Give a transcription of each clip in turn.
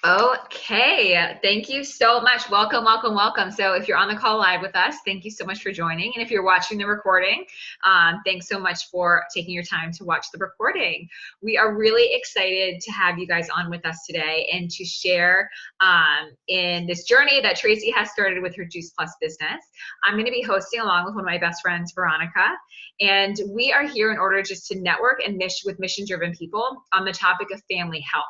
Okay, thank you so much. Welcome, welcome, welcome. So if you're on the call live with us, thank you so much for joining. And if you're watching the recording, thanks so much for taking your time to watch the recording. We are really excited to have you guys on with us today and to share in this journey that Tracy has started with her Juice Plus business. I'm going to be hosting along with one of my best friends, Veronica, and we are here in order just to network and with mission-driven people on the topic of family health.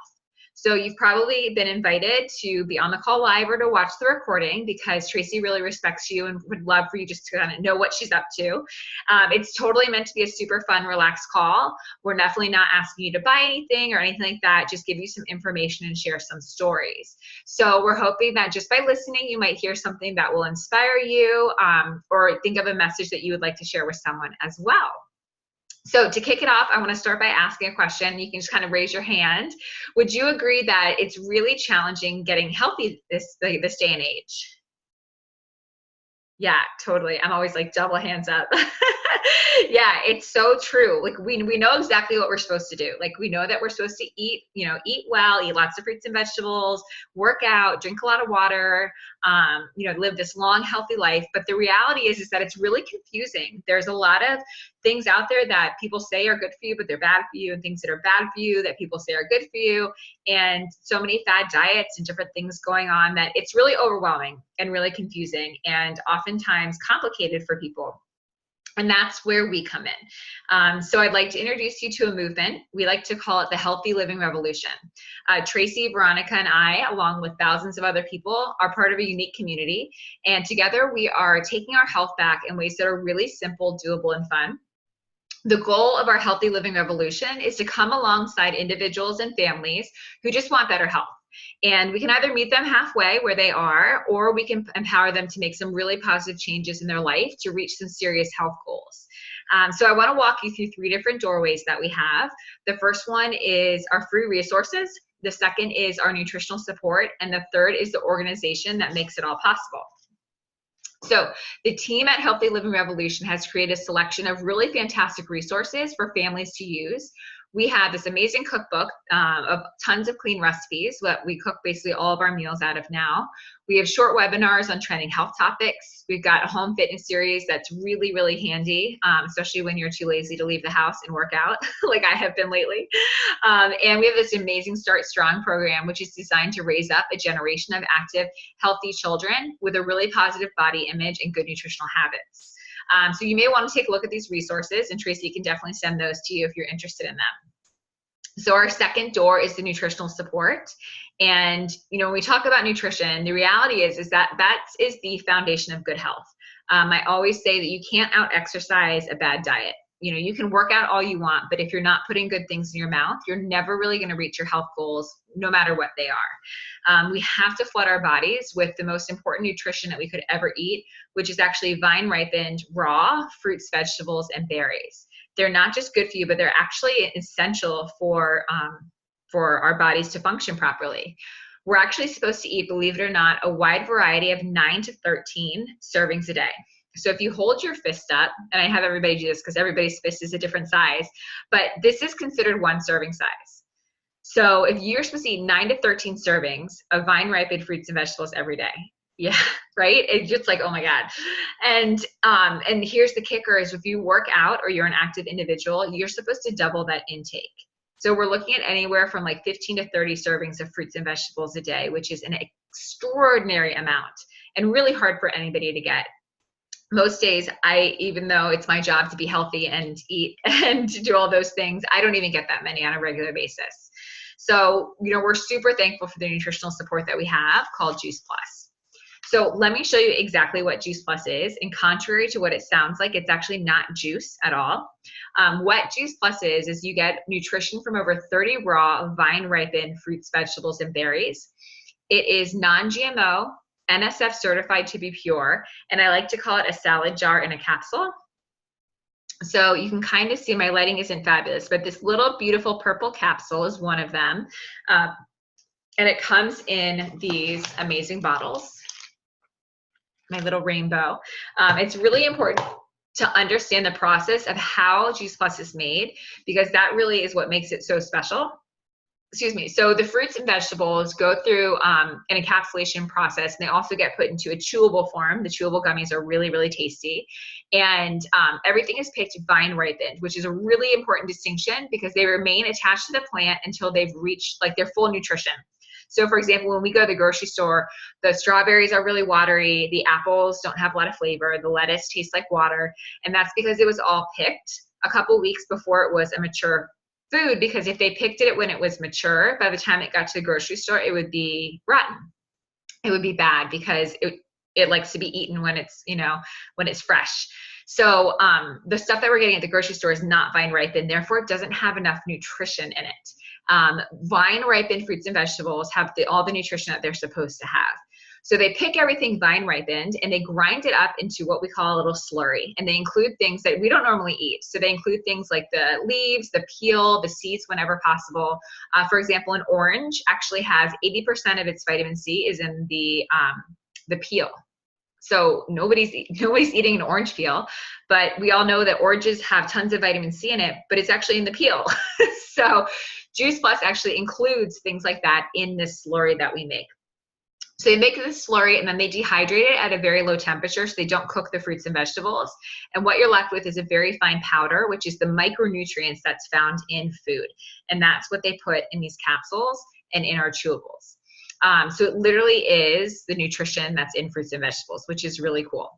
So you've probably been invited to be on the call live or to watch the recording because Tracy really respects you and would love for you just to kind of know what she's up to. It's totally meant to be a super fun, relaxed call. We're definitely not asking you to buy anything or anything like that, just give you some information and share some stories. So we're hoping that just by listening, you might hear something that will inspire you or think of a message that you would like to share with someone as well. So to kick it off, I want to start by asking a question. You can just kind of raise your hand. Would you agree that it's really challenging getting healthy this day and age? Yeah, totally. I'm always like double hands up. Yeah, it's so true. Like we know exactly what we're supposed to do. Like we know that we're supposed to eat, eat well, eat lots of fruits and vegetables, work out, drink a lot of water, live this long, healthy life. But the reality is that it's really confusing. There's a lot of things out there that people say are good for you, but they're bad for you, and things that are bad for you that people say are good for you. And so many fad diets and different things going on that it's really overwhelming and really confusing and oftentimes complicated for people. And that's where we come in. So I'd like to introduce you to a movement. We like to call it the Healthy Living Revolution. Tracy, Veronica, and I, along with thousands of other people, are part of a unique community. And together we are taking our health back in ways that are really simple, doable, and fun. The goal of our Healthy Living Revolution is to come alongside individuals and families who just want better health. And we can either meet them halfway where they are, or we can empower them to make some really positive changes in their life to reach some serious health goals. So I want to walk you through 3 different doorways that we have. The first one is our free resources. The second is our nutritional support. And the third is the organization that makes it all possible. So the team at Healthy Living Revolution has created a selection of really fantastic resources for families to use. We have this amazing cookbook of tons of clean recipes that we cook basically all of our meals out of now. We have short webinars on trending health topics. We've got a home fitness series that's really, really handy, especially when you're too lazy to leave the house and work out like I have been lately. And we have this amazing Start Strong program, which is designed to raise up a generation of active, healthy children with a really positive body image and good nutritional habits. So you may want to take a look at these resources, and Tracy can definitely send those to you if you're interested in them. So our second door is the nutritional support. And, when we talk about nutrition, the reality is that is the foundation of good health. I always say that you can't out-exercise a bad diet. You can work out all you want, but if you're not putting good things in your mouth, you're never really going to reach your health goals, no matter what they are. We have to flood our bodies with the most important nutrition that we could ever eat, which is actually vine-ripened raw fruits, vegetables, and berries. They're not just good for you, but they're actually essential for our bodies to function properly. We're actually supposed to eat, believe it or not, a wide variety of 9 to 13 servings a day. So if you hold your fist up, and I have everybody do this because everybody's fist is a different size, but this is considered 1 serving size. So if you're supposed to eat 9 to 13 servings of vine-ripened fruits and vegetables every day, yeah, right? It's just like, oh my God. And here's the kicker is if you work out or you're an active individual, you're supposed to double that intake. So we're looking at anywhere from like 15 to 30 servings of fruits and vegetables a day, which is an extraordinary amount and really hard for anybody to get. Most days, even though it's my job to be healthy and eat and to do all those things, I don't even get that many on a regular basis. So, we're super thankful for the nutritional support that we have called Juice Plus. So let me show you exactly what Juice Plus is. And contrary to what it sounds like, it's actually not juice at all. What Juice Plus is you get nutrition from over 30 raw, vine-ripened fruits, vegetables, and berries. It is non-GMO, NSF certified to be pure, and I like to call it a salad jar in a capsule. So you can kind of see my lighting isn't fabulous, but this little beautiful purple capsule is one of them. And it comes in these amazing bottles. My little rainbow. It's really important to understand the process of how Juice Plus is made, because that really is what makes it so special. excuse me. So the fruits and vegetables go through an encapsulation process, and they also get put into a chewable form. The chewable gummies are really, really tasty. And everything is picked vine ripened, which is a really important distinction because they remain attached to the plant until they've reached like their full nutrition. So for example, when we go to the grocery store, the strawberries are really watery, the apples don't have a lot of flavor, the lettuce tastes like water, and that's because it was all picked a couple weeks before it was a mature food, because if they picked it when it was mature, by the time it got to the grocery store, it would be rotten. It would be bad because it likes to be eaten when it's, you know, when it's fresh. So the stuff that we're getting at the grocery store is not vine ripened, therefore it doesn't have enough nutrition in it. Vine ripened fruits and vegetables have all the nutrition that they're supposed to have. So they pick everything vine ripened and they grind it up into what we call a little slurry. And they include things that we don't normally eat. So they include things like the leaves, the peel, the seeds whenever possible. For example, an orange actually has 80% of its vitamin C is in the peel. So nobody's eating an orange peel, but we all know that oranges have tons of vitamin C in it, but it's actually in the peel. So Juice Plus actually includes things like that in this slurry that we make. So they make this slurry and then they dehydrate it at a very low temperature so they don't cook the fruits and vegetables. And what you're left with is a very fine powder, which is the micronutrients that's found in food. And that's what they put in these capsules and in our chewables. So it literally is the nutrition that's in fruits and vegetables, which is really cool.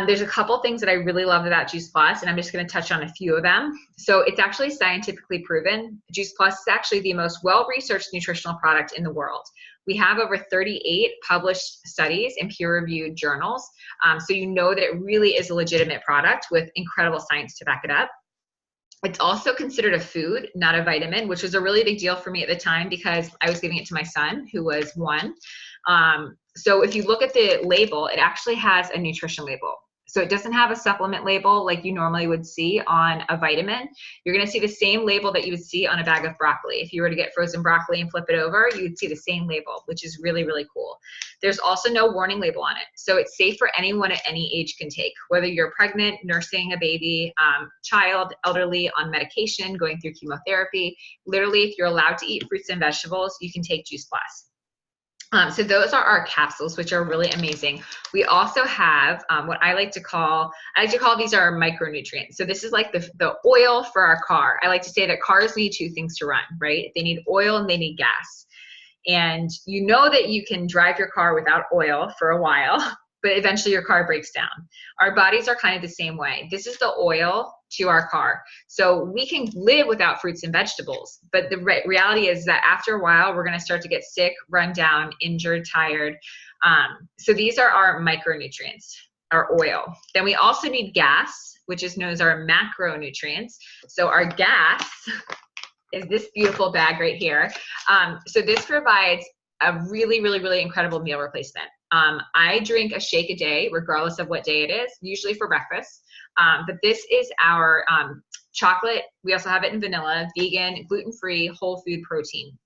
There's a couple things that I really love about Juice Plus, and I'm just going to touch on a few of them. So it's actually scientifically proven. Juice Plus is actually the most well-researched nutritional product in the world. We have over 38 published studies in peer-reviewed journals. So you know that it really is a legitimate product with incredible science to back it up. It's also considered a food, not a vitamin, which was a really big deal for me at the time because I was giving it to my son, who was 1. So if you look at the label, it actually has a nutrition label. So it doesn't have a supplement label like you normally would see on a vitamin. You're going to see the same label that you would see on a bag of broccoli. If you were to get frozen broccoli and flip it over, you would see the same label, which is really, really cool. There's also no warning label on it. So it's safe for anyone at any age can take, whether you're pregnant, nursing a baby, child, elderly, on medication, going through chemotherapy. Literally, if you're allowed to eat fruits and vegetables, you can take Juice Plus. So those are our capsules, which are really amazing. We also have what I like to call these are micronutrients. So this is like the oil for our car. I like to say that cars need 2 things to run, right? They need oil and they need gas. And you know that you can drive your car without oil for a while, but eventually your car breaks down. Our bodies are kind of the same way. This is the oil to our car. So we can live without fruits and vegetables, but the reality is that after a while, we're gonna start to get sick, run down, injured, tired. So these are our micronutrients, our oil. Then we also need gas, which is known as our macronutrients. So our gas is this beautiful bag right here. So this provides a really, really, really incredible meal replacement. I drink a shake a day, regardless of what day it is, usually for breakfast. But this is our chocolate. We also have it in vanilla, vegan, gluten-free, whole food protein.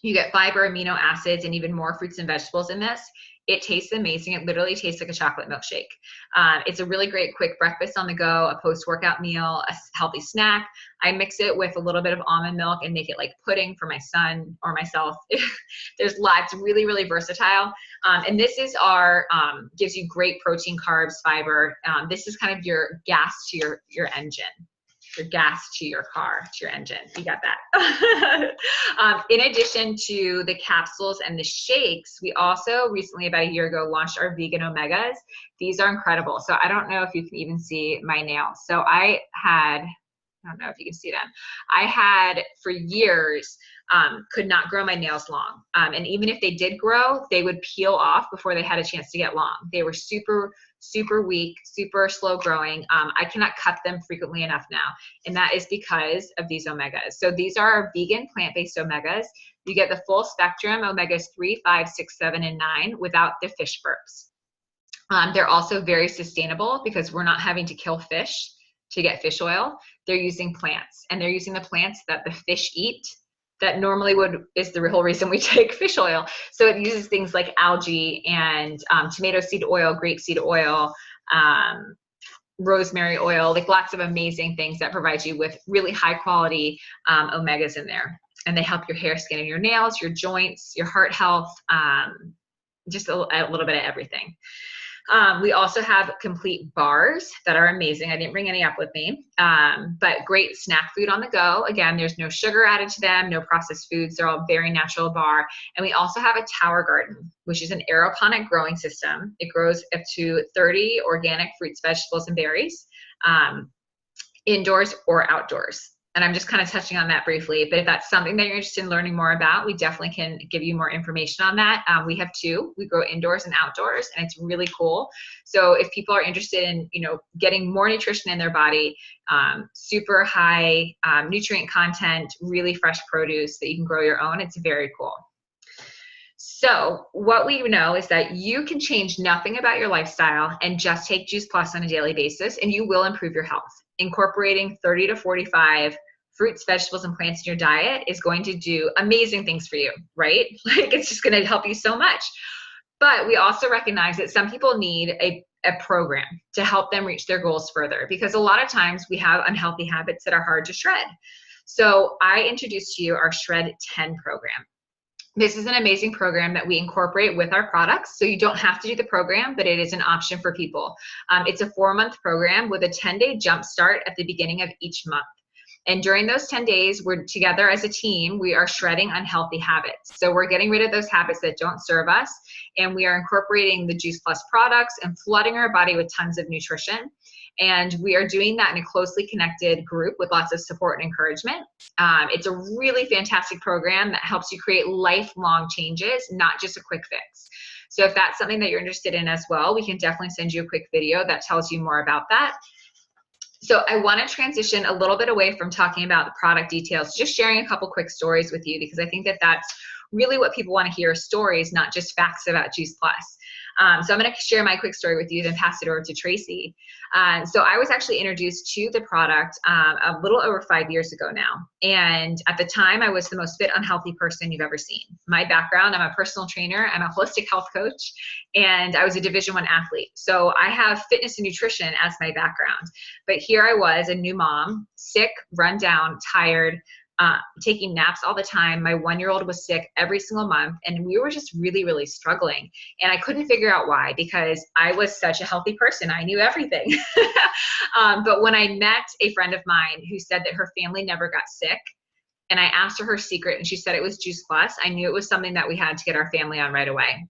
You get fiber, amino acids, and even more fruits and vegetables in this. It tastes amazing. It literally tastes like a chocolate milkshake. It's a really great quick breakfast on the go, a post-workout meal, a healthy snack. I mix it with a little bit of almond milk and make it like pudding for my son or myself. There's lots, really, really versatile. And this is our, gives you great protein, carbs, fiber. This is kind of your gas to your engine. Your gas to your car, to your engine. You got that. In addition to the capsules and the shakes, we also recently, about a year ago, launched our vegan omegas. These are incredible. So I don't know if you can even see my nails. So I don't know if you can see them. I had for years, could not grow my nails long. And even if they did grow, they would peel off before they had a chance to get long. They were super, super weak, super slow growing. I cannot cut them frequently enough now. And that is because of these omegas. So these are our vegan plant-based omegas. You get the full spectrum, omegas 3, 5, 6, 7, and 9 without the fish burps. They're also very sustainable because we're not having to kill fish to get fish oil. They're using plants, and they're using the plants that the fish eat that normally is the whole reason we take fish oil. So it uses things like algae and tomato seed oil, grape seed oil, rosemary oil, like lots of amazing things that provide you with really high quality omegas in there. and they help your hair, skin, and your nails, your joints, your heart health, just a little bit of everything. We also have complete bars that are amazing. I didn't bring any up with me, but great snack food on the go. Again, there's no sugar added to them, no processed foods. They're all very natural bar. And we also have a tower garden, which is an aeroponic growing system. It grows up to 30 organic fruits, vegetables, and berries, indoors or outdoors. And I'm just kind of touching on that briefly, but if that's something that you're interested in learning more about, we definitely can give you more information on that. We have two. We grow indoors and outdoors, and it's really cool. So if people are interested in, getting more nutrition in their body, super high nutrient content, really fresh produce that you can grow your own, it's very cool. So what we know is that you can change nothing about your lifestyle and just take Juice Plus on a daily basis, and you will improve your health. Incorporating 30 to 45 fruits, vegetables, and plants in your diet is going to do amazing things for you, right? Like, it's just going to help you so much. But we also recognize that some people need a program to help them reach their goals further, because a lot of times we have unhealthy habits that are hard to shred. So I introduced to you our Shred 10 program. This is an amazing program that we incorporate with our products. So you don't have to do the program, but it is an option for people. It's a 4-month program with a 10-day jump start at the beginning of each month. And during those 10 days, we're together as a team. We are shredding unhealthy habits. So we're getting rid of those habits that don't serve us. And we are incorporating the Juice Plus products and flooding our body with tons of nutrition. And we are doing that in a closely connected group with lots of support and encouragement. It's a really fantastic program that helps you create lifelong changes, not just a quick fix. So if that's something that you're interested in as well, we can definitely send you a quick video that tells you more about that. So I want to transition a little bit away from talking about the product details, just sharing a couple quick stories with you, because I think that that's really what people want to hear, stories, not just facts about Juice Plus. So I'm going to share my quick story with you, then pass it over to Tracy. So I was actually introduced to the product a little over 5 years ago now. And at the time, I was the most fit, unhealthy person you've ever seen. My background, I'm a personal trainer, I'm a holistic health coach, and I was a Division I athlete. So I have fitness and nutrition as my background. But here I was, a new mom, sick, run down, tired, taking naps all the time. My 1-year-old was sick every single month, and we were just really, really struggling. And I couldn't figure out why, because I was such a healthy person. I knew everything. But when I met a friend of mine who said that her family never got sick, and I asked her secret, and she said it was Juice Plus, I knew it was something that we had to get our family on right away.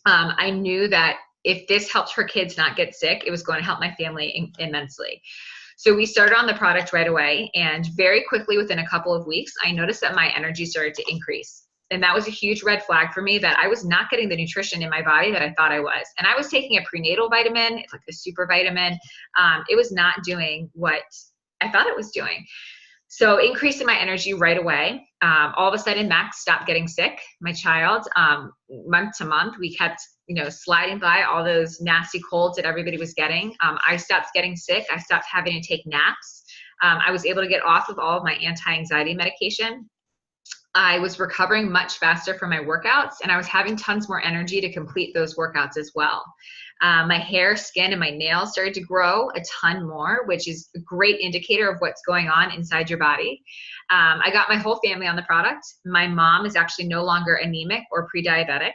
I knew that if this helped her kids not get sick, it was going to help my family immensely. So we started on the product right away, and very quickly, within a couple of weeks, I noticed that my energy started to increase. And that was a huge red flag for me, that I was not getting the nutrition in my body that I thought I was. And I was taking a prenatal vitamin, it's like a super vitamin. It was not doing what I thought it was doing. So increase in my energy right away. All of a sudden, Max stopped getting sick, my child. Month to month, we kept sliding by all those nasty colds that everybody was getting. I stopped getting sick. I stopped having to take naps. I was able to get off of all of my anti-anxiety medication. I was recovering much faster from my workouts, and I was having tons more energy to complete those workouts as well. My hair, skin, and my nails started to grow a ton more, which is a great indicator of what's going on inside your body. I got my whole family on the product. My mom is actually no longer anemic or pre-diabetic.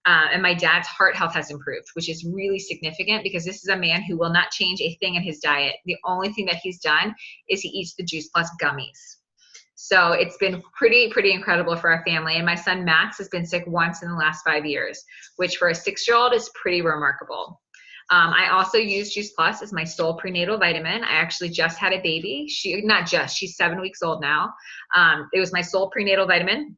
And my dad's heart health has improved, which is really significant, because this is a man who will not change a thing in his diet. The only thing that he's done is he eats the Juice Plus gummies. So it's been pretty incredible for our family. And my son Max has been sick once in the last 5 years, which for a 6-year-old is pretty remarkable. I also use Juice Plus as my sole prenatal vitamin. I actually just had a baby. She's 7 weeks old now. It was my sole prenatal vitamin.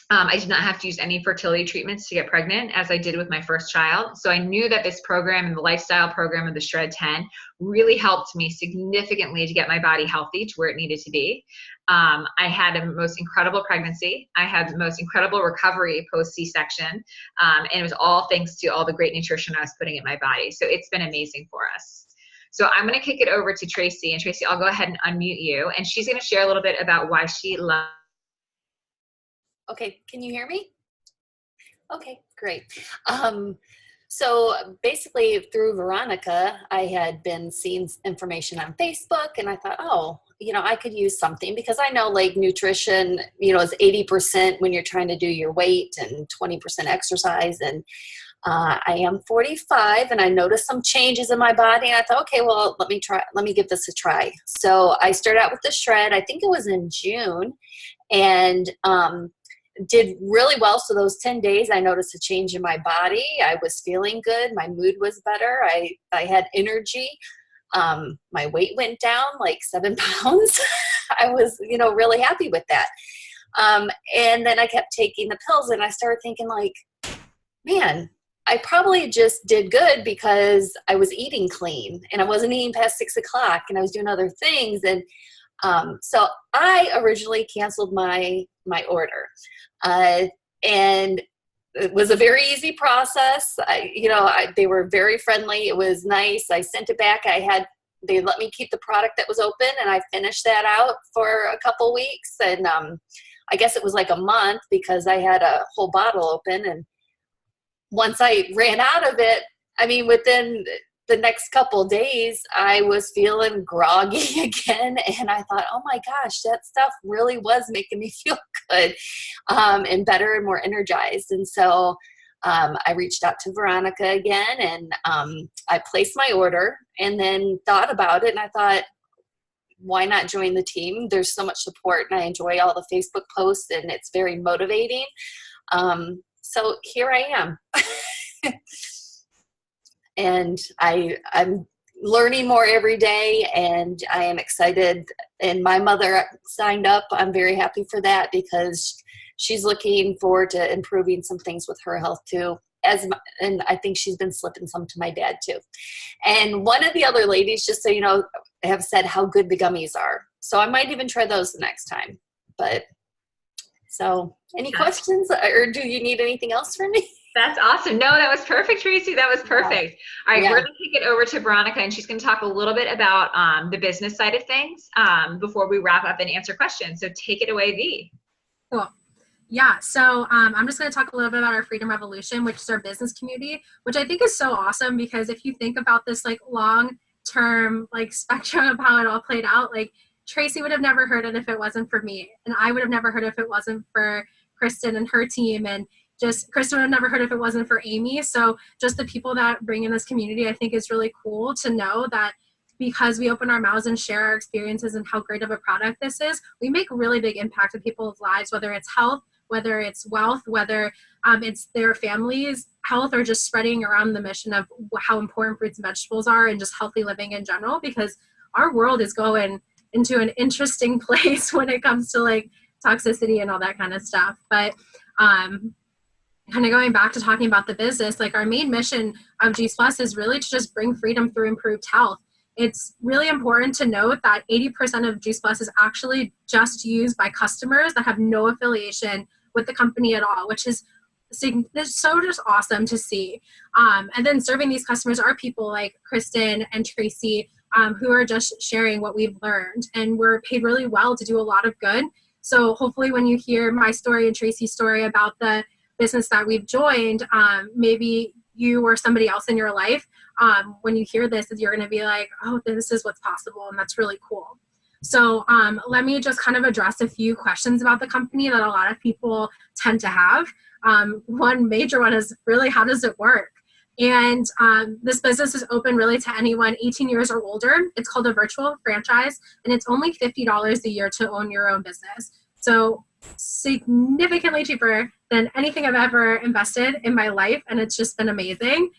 I did not have to use any fertility treatments to get pregnant, as I did with my first child. So I knew that this program and the lifestyle program of the Shred 10 really helped me significantly to get my body healthy to where it needed to be. I had the most incredible pregnancy. I had the most incredible recovery post C-section. And it was all thanks to all the great nutrition I was putting in my body. So it's been amazing for us. So I'm going to kick it over to Tracy. And Tracy, I'll go ahead and unmute you. And she's going to share a little bit about why she loves. Okay, can you hear me? Okay, great. So basically through Veronica, I had been seeing information on Facebook, and I thought, oh, I could use something, because I know like nutrition, is 80% when you're trying to do your weight and 20% exercise. And I am 45 and I noticed some changes in my body. And I thought, okay, well, let me give this a try. So I started out with the shred. I think it was in June, and did really well. So those 10 days, I noticed a change in my body. I was feeling good. My mood was better. I had energy. My weight went down like 7 pounds. I was, really happy with that. And then I kept taking the pills, and I started thinking like, man, I probably just did good because I was eating clean and I wasn't eating past 6 o'clock and I was doing other things. And so I originally canceled my order, and it was a very easy process. They were very friendly. It was nice. I sent it back. They let me keep the product that was open, and I finished that out for a couple weeks. And I guess it was like a month because I had a whole bottle open. And once I ran out of it, within the next couple days, I was feeling groggy again. And I thought, oh my gosh, that stuff really was making me feel good, and better and more energized. And so I reached out to Veronica again, and I placed my order, and then thought about it. And I thought, why not join the team? There's so much support, and I enjoy all the Facebook posts, and it's very motivating. So here I am. And I'm learning more every day, and I am excited. And my mother signed up. I'm very happy for that, because she's looking forward to improving some things with her health too. And I think she's been slipping some to my dad too. And one of the other ladies, just so you know, have said how good the gummies are. So I might even try those the next time. But so any questions, or do you need anything else from me? That's awesome. No, that was perfect, Tracy. That was perfect. All right, we're going to take it over to Veronica, and she's going to talk a little bit about the business side of things before we wrap up and answer questions. So take it away, V. Cool. Yeah, so I'm just going to talk a little bit about our Freedom Revolution, which is our business community, which I think is so awesome, because if you think about this like long-term like spectrum of how it all played out, like Tracy would have never heard it if it wasn't for me, and I would have never heard it if it wasn't for Kristen and her team, and just Kristen would have never heard if it wasn't for Amy. So just the people that bring in this community, I think is really cool to know that because we open our mouths and share our experiences and how great of a product this is, we make really big impact in people's lives, whether it's health, whether it's wealth, whether it's their family's health, or just spreading around the mission of how important fruits and vegetables are and just healthy living in general, because our world is going into an interesting place when it comes to like toxicity and all that kind of stuff. But kind of going back to talking about the business, like our main mission of Juice Plus is really to just bring freedom through improved health. It's really important to note that 80% of Juice Plus is actually just used by customers that have no affiliation with the company at all, which is so just awesome to see. And then serving these customers are people like Kristen and Tracy, who are just sharing what we've learned, and we're paid really well to do a lot of good. So hopefully when you hear my story and Tracy's story about the business that we've joined, maybe you or somebody else in your life, when you hear this, you're going to be like, oh, this is what's possible, and that's really cool. So let me just kind of address a few questions about the company that a lot of people tend to have. One major one is really, how does it work? And this business is open really to anyone 18 years or older. It's called a virtual franchise, and it's only $50 a year to own your own business. So significantly cheaper than anything I've ever invested in my life, and it's just been amazing.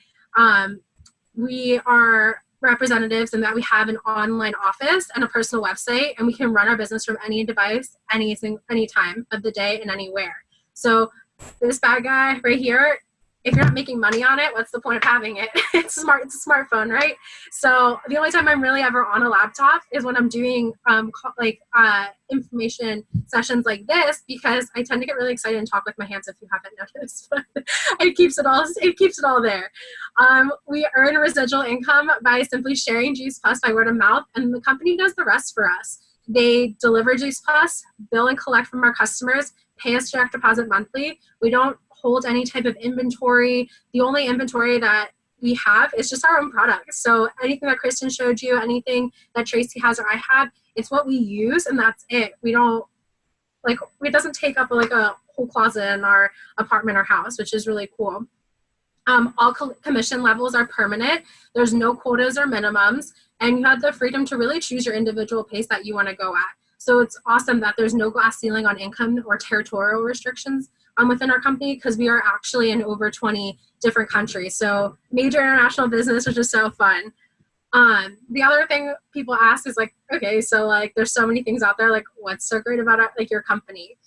We are representatives in that we have an online office and a personal website, and we can run our business from any device, any time of the day and anywhere. So this bad guy right here, if you're not making money on it, what's the point of having it? It's a smartphone, right? So the only time I'm really ever on a laptop is when I'm doing information sessions like this, because I tend to get really excited and talk with my hands, if you haven't noticed. But it keeps it all there. We earn residual income by simply sharing Juice Plus by word of mouth, and the company does the rest for us. They deliver Juice Plus, bill and collect from our customers, pay us direct deposit monthly. We don't hold any type of inventory. The only inventory that we have is just our own products. So anything that Kristen showed you, anything that Tracy has or I have, it's what we use, and that's it. We don't, like, it doesn't take up like a whole closet in our apartment or house, which is really cool. All commission levels are permanent. There's no quotas or minimums, and you have the freedom to really choose your individual pace that you want to go at. So it's awesome that there's no glass ceiling on income or territorial restrictions within our company, because we are actually in over 20 different countries. So major international business, which is so fun. The other thing people ask is like, okay, so like there's so many things out there, like what's so great about like your company?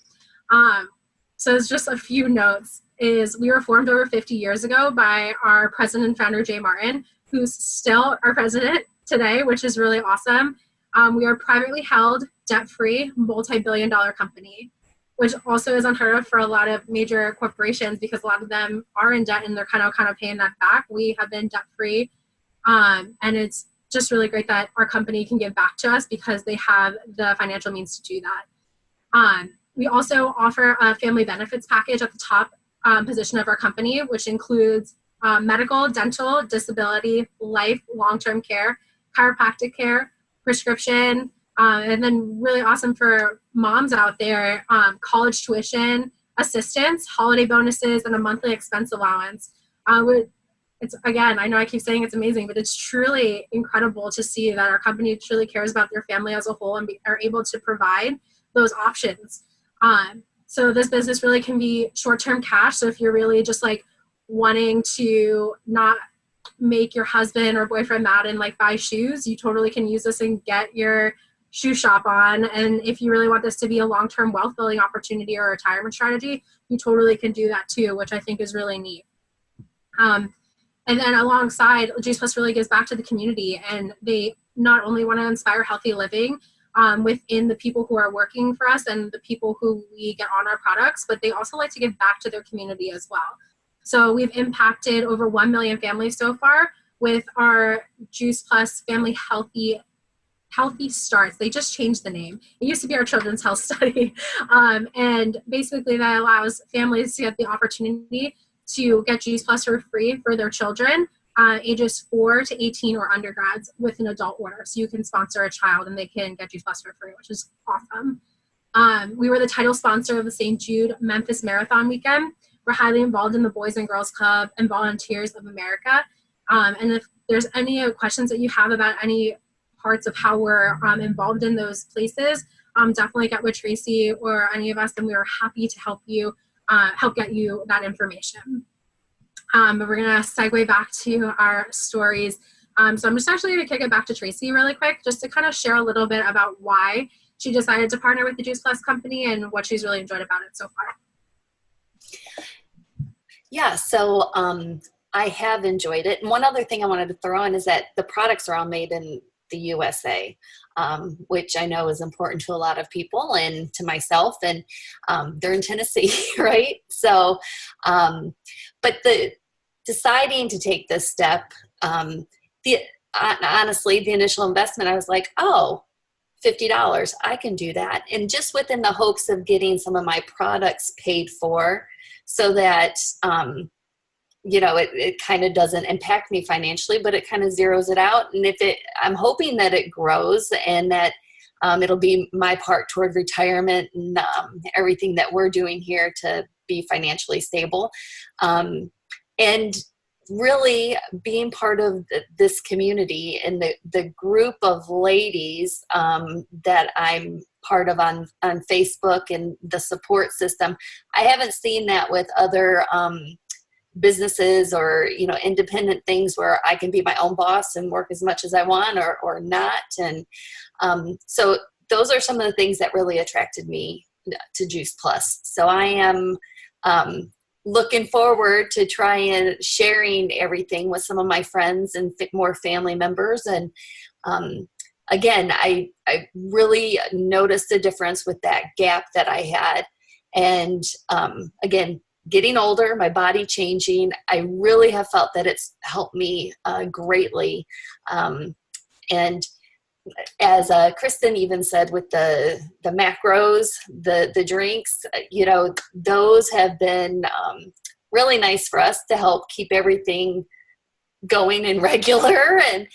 So it's just a few notes. Is we were formed over 50 years ago by our president and founder, Jay Martin, who's still our president today, which is really awesome. We are privately held, debt-free, multi-billion-dollar company, which also is unheard of for a lot of major corporations, because a lot of them are in debt and they're kind of paying that back. We have been debt-free, and it's just really great that our company can give back to us because they have the financial means to do that. We also offer a family benefits package at the top position of our company, which includes medical, dental, disability, life, long-term care, chiropractic care, prescription, and then really awesome for moms out there, college tuition, assistance, holiday bonuses, and a monthly expense allowance. It's, again, I know I keep saying it's amazing, but it's truly incredible to see that our company truly cares about their family as a whole and are able to provide those options. So this business really can be short-term cash. So if you're really just like wanting to not make your husband or boyfriend mad and like buy shoes, you totally can use this and get your shoe shop on. And if you really want this to be a long-term wealth building opportunity or a retirement strategy, you totally can do that too, which I think is really neat. And then alongside, Juice Plus really gives back to the community, and they not only want to inspire healthy living within the people who are working for us and the people who we get on our products, but they also like to give back to their community as well. So we've impacted over 1 million families so far with our Juice Plus Family Healthy Starts. They just changed the name. It used to be our Children's Health Study. And basically that allows families to get the opportunity to get Juice Plus for free for their children, ages 4 to 18 or undergrads, with an adult order. So you can sponsor a child and they can get Juice Plus for free, which is awesome. We were the title sponsor of the St. Jude Memphis Marathon weekend. We're highly involved in the Boys and Girls Club and Volunteers of America. And if there's any questions that you have about any parts of how we're involved in those places, definitely get with Tracy or any of us, and we are happy to help you, help get you that information. But we're going to segue back to our stories. So I'm just actually going to kick it back to Tracy really quick, just to kind of share a little bit about why she decided to partner with the Juice Plus company and what she's really enjoyed about it so far. Yeah, so I have enjoyed it. And one other thing I wanted to throw in is that the products are all made in the USA, which I know is important to a lot of people and to myself, and they're in Tennessee, right? So, but deciding to take this step, honestly, the initial investment, I was like, oh, $50, I can do that. And just within the hopes of getting some of my products paid for so that, it kind of doesn't impact me financially, but it kind of zeroes it out. And I'm hoping that it grows and that it'll be my part toward retirement and everything that we're doing here to be financially stable. And really being part of this community and the group of ladies that I'm part of on Facebook and the support system. I haven't seen that with other businesses or, independent things where I can be my own boss and work as much as I want or not. And so those are some of the things that really attracted me to Juice Plus. So I am looking forward to trying sharing everything with some of my friends and more family members. And again, I really noticed a difference with that gap that I had. And again, getting older, my body changing, I really have felt that it's helped me greatly. And as Kristen even said with the macros, the drinks, those have been really nice for us to help keep everything going and regular. And,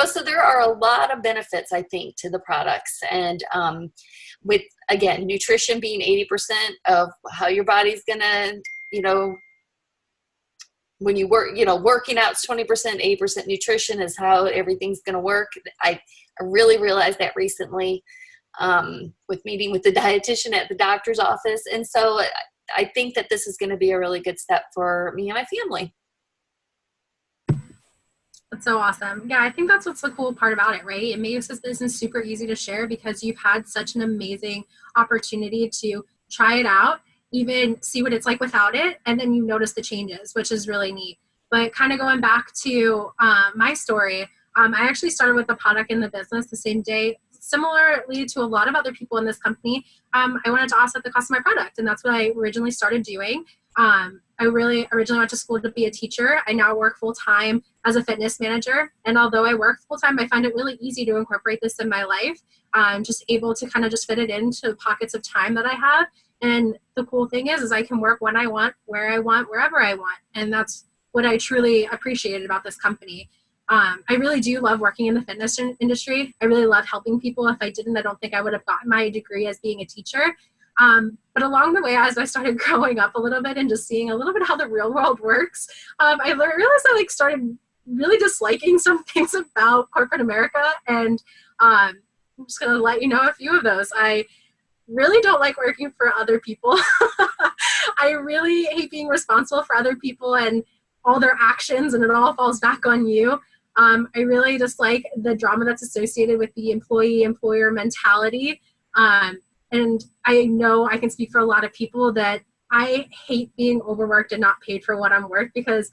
so there are a lot of benefits, I think, to the products. And with, again, nutrition being 80% of how your body's going to, when you work, working out is 20%, 80% nutrition is how everything's going to work. I really realized that recently with meeting with the dietitian at the doctor's office. And so I think that this is going to be a really good step for me and my family. That's so awesome. Yeah, I think that's what's the cool part about it, right? It makes this business super easy to share because you've had such an amazing opportunity to try it out, even see what it's like without it, and then you notice the changes, which is really neat. But kind of going back to my story, I actually started with the product in the business the same day. Similarly to a lot of other people in this company, I wanted to offset the cost of my product, and that's what I originally started doing. I really originally went to school to be a teacher. I now work full-time as a fitness manager. And although I work full-time, I find it really easy to incorporate this in my life. I'm just able to kind of just fit it into the pockets of time that I have. And the cool thing is I can work when I want, where I want, wherever I want. And that's what I truly appreciated about this company. I really do love working in the fitness industry. I really love helping people. If I didn't, I don't think I would have gotten my degree as being a teacher. But along the way, as I started growing up a little bit and just seeing a little bit how the real world works, I realized I started really disliking some things about corporate America. And I'm just going to let you know a few of those. I really don't like working for other people. I really hate being responsible for other people and all their actions, and it all falls back on you. I really dislike the drama that's associated with the employee-employer mentality. And I know I can speak for a lot of people that I hate being overworked and not paid for what I'm worth, because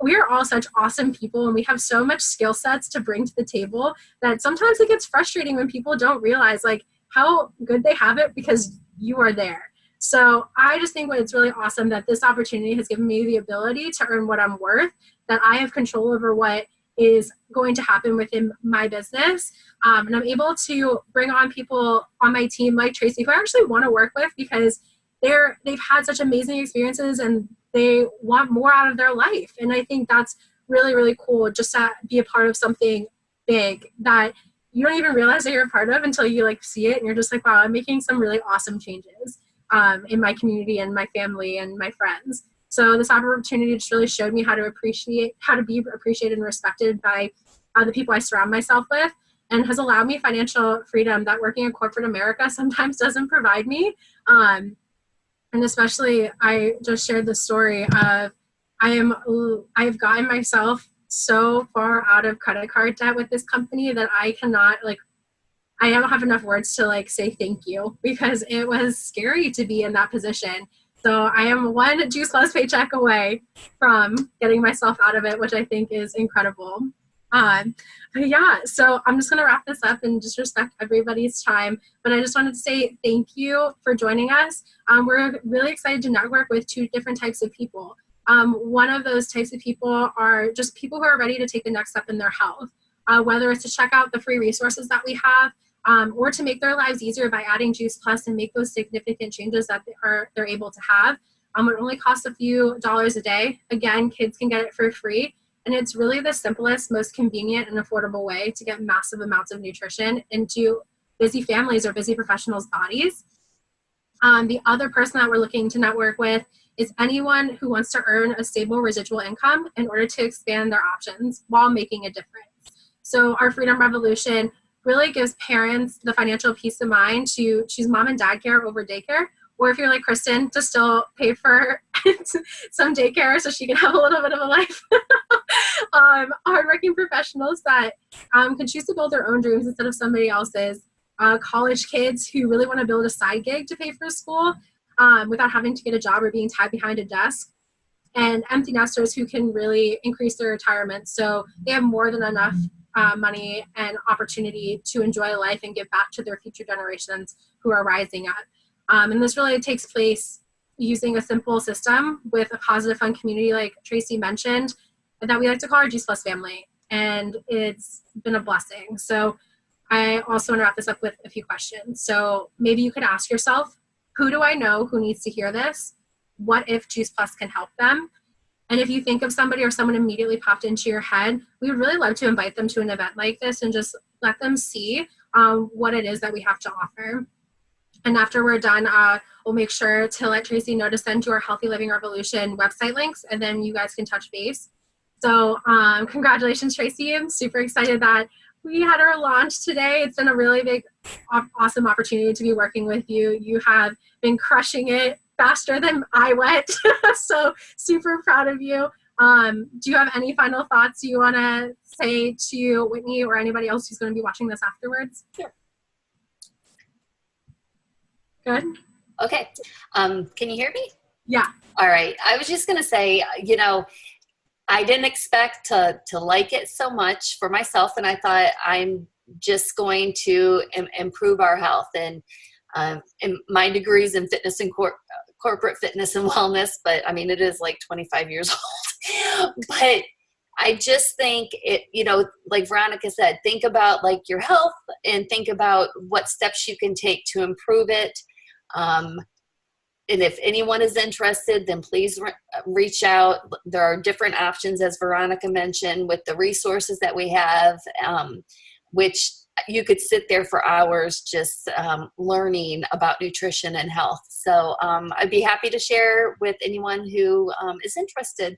we are all such awesome people and we have so much skill sets to bring to the table that sometimes it gets frustrating when people don't realize like how good they have it because you are there. So I just think it's really awesome that this opportunity has given me the ability to earn what I'm worth, that I have control over what is going to happen within my business. And I'm able to bring on people on my team like Tracy, who I actually want to work with because they've had such amazing experiences and they want more out of their life. And I think that's really, really cool just to be a part of something big that you don't even realize that you're a part of until you like see it and you're just like, wow, I'm making some really awesome changes in my community and my family and my friends. So this opportunity just really showed me how to be appreciated and respected by the people I surround myself with, and has allowed me financial freedom that working in corporate America sometimes doesn't provide me. And especially, I just shared the story of I've gotten myself so far out of credit card debt with this company that I don't have enough words to say thank you, because it was scary to be in that position. So I am one Juice Plus paycheck away from getting myself out of it, which I think is incredible. But yeah, so I'm just going to wrap this up and just respect everybody's time. But I just wanted to say thank you for joining us. We're really excited to network with two different types of people. One of those types of people are just people who are ready to take the next step in their health, whether it's to check out the free resources that we have, or to make their lives easier by adding Juice Plus and make those significant changes that they're able to have. It only costs a few dollars a day. Again, kids can get it for free. And it's really the simplest, most convenient and affordable way to get massive amounts of nutrition into busy families or busy professionals' bodies. The other person that we're looking to network with is anyone who wants to earn a stable residual income in order to expand their options while making a difference. So our Freedom Revolution really gives parents the financial peace of mind to choose mom and dad care over daycare, or if you're like Kristen, to still pay for some daycare so she can have a little bit of a life. Hardworking professionals that can choose to build their own dreams instead of somebody else's. College kids who really want to build a side gig to pay for school without having to get a job or being tied behind a desk. And empty nesters who can really increase their retirement so they have more than enough money and opportunity to enjoy life and give back to their future generations who are rising up. And this really takes place using a simple system with a positive, fun community like Tracy mentioned that we like to call our Juice Plus family. And it's been a blessing. So I also want to wrap this up with a few questions. So maybe you could ask yourself, who do I know who needs to hear this? What if Juice Plus can help them? And if you think of somebody or someone immediately popped into your head, we would really love to invite them to an event like this and just let them see what it is that we have to offer. And after we're done, we'll make sure to let Tracy know to send you our Healthy Living Revolution website links, and then you guys can touch base. So congratulations, Tracy. I'm super excited that we had our launch today. It's been a really big, awesome opportunity to be working with you. You have been crushing it faster than I went. So super proud of you. Do you have any final thoughts you want to say to Whitney or anybody else who's going to be watching this afterwards? Sure. Good. Okay. Can you hear me? Yeah. All right. I was just going to say, I didn't expect to like it so much for myself, and I thought I'm just going to improve our health. And my degrees in fitness and corporate fitness and wellness, but I mean, it is like 25 years old. But I just think it, like Veronica said, think about like your health and think about what steps you can take to improve it. And if anyone is interested, then please reach out. There are different options, as Veronica mentioned, with the resources that we have, which you could sit there for hours just learning about nutrition and health. So I'd be happy to share with anyone who is interested.